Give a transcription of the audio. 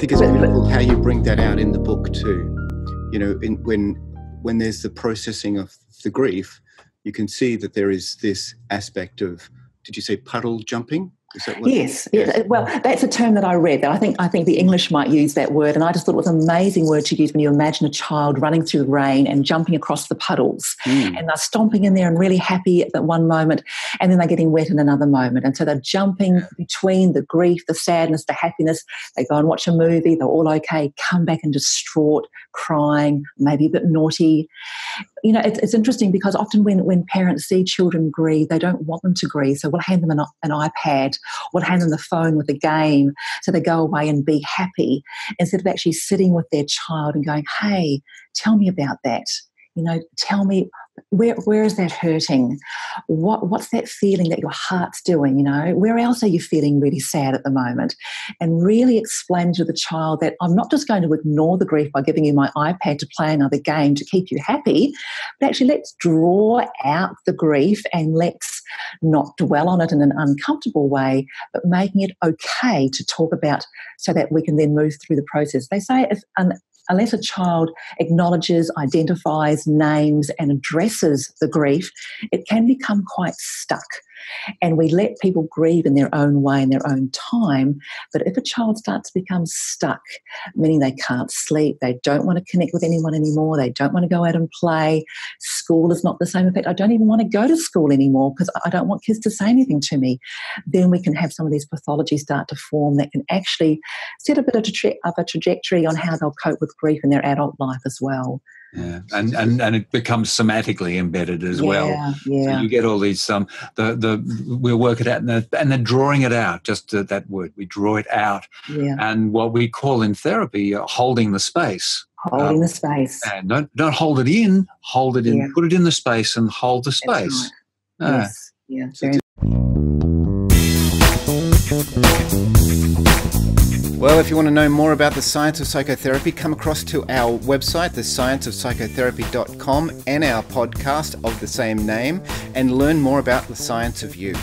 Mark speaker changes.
Speaker 1: think it's beautiful how you bring that out in the book too. You know, when there's the processing of the grief, you can see that there is this aspect of, did you say puddle jumping? Is that what?
Speaker 2: Yes. Well, that's a term that I read. I think the English might use that word, and I just thought it was an amazing word to use when you imagine a child running through the rain and jumping across the puddles, and they're stomping in there and really happy at that one moment, and then they're getting wet in another moment, and so they're jumping between the grief, the sadness, the happiness. They go and watch a movie, they're all okay, come back and distraught, crying, maybe a bit naughty. You know, it's interesting because often when parents see children grieve, they don't want them to grieve. So we'll hand them an iPad, we'll hand them the phone with a game so they go away and be happy, instead of actually sitting with their child and going, hey, tell me about that. You know, tell me, where is that hurting? What's that feeling that your heart's doing? You know, where else are you feeling really sad at the moment? And really explain to the child that I'm not just going to ignore the grief by giving you my iPad to play another game to keep you happy, but actually let's draw out the grief and let's not dwell on it in an uncomfortable way, but making it okay to talk about so that we can then move through the process. They say unless a child acknowledges, identifies, names and addresses the grief, it can become quite stuck. And we let people grieve in their own way, in their own time. But if a child starts to become stuck, meaning they can't sleep, they don't want to connect with anyone anymore, they don't want to go out and play, school is not the same. In fact, I don't even want to go to school anymore because I don't want kids to say anything to me, then we can have some of these pathologies start to form that can actually set a bit of a trajectory on how they'll cope with grief in their adult life as well.
Speaker 3: Yeah, and it becomes somatically embedded as well.
Speaker 2: Yeah.
Speaker 3: So you get all these we'll work it out, and then drawing it out. Just that word, we draw it out. Yeah. And what we call in therapy, holding the space.
Speaker 2: Holding the space.
Speaker 3: And don't hold it in. Hold it in. Put it in the space and hold the space.
Speaker 2: That's right. Yes. Yeah.
Speaker 1: Well, if you want to know more about the science of psychotherapy, come across to our website, thescienceofpsychotherapy.com, and our podcast of the same name, and learn more about the science of you.